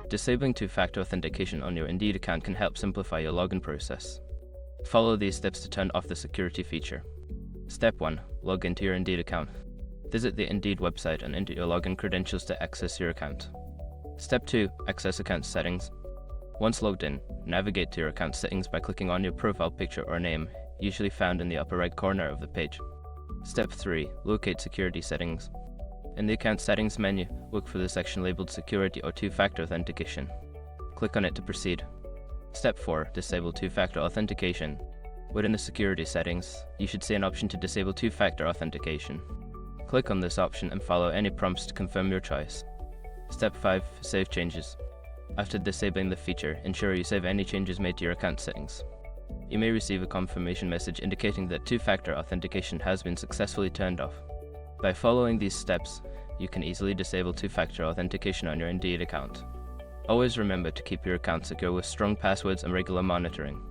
Disabling two-factor authentication on your Indeed account can help simplify your login process. Follow these steps to turn off the security feature. Step 1. Log into your Indeed account. Visit the Indeed website and enter your login credentials to access your account. Step 2. Access account settings. Once logged in, navigate to your account settings by clicking on your profile picture or name, usually found in the upper right corner of the page. Step 3. Locate security settings. In the account settings menu, look for the section labeled Security or Two-Factor Authentication. Click on it to proceed. Step 4. Disable two-factor authentication. Within the security settings, you should see an option to disable two-factor authentication. Click on this option and follow any prompts to confirm your choice. Step 5. Save changes. After disabling the feature, ensure you save any changes made to your account settings. You may receive a confirmation message indicating that two-factor authentication has been successfully turned off. By following these steps, you can easily disable two-factor authentication on your Indeed account. Always remember to keep your account secure with strong passwords and regular monitoring.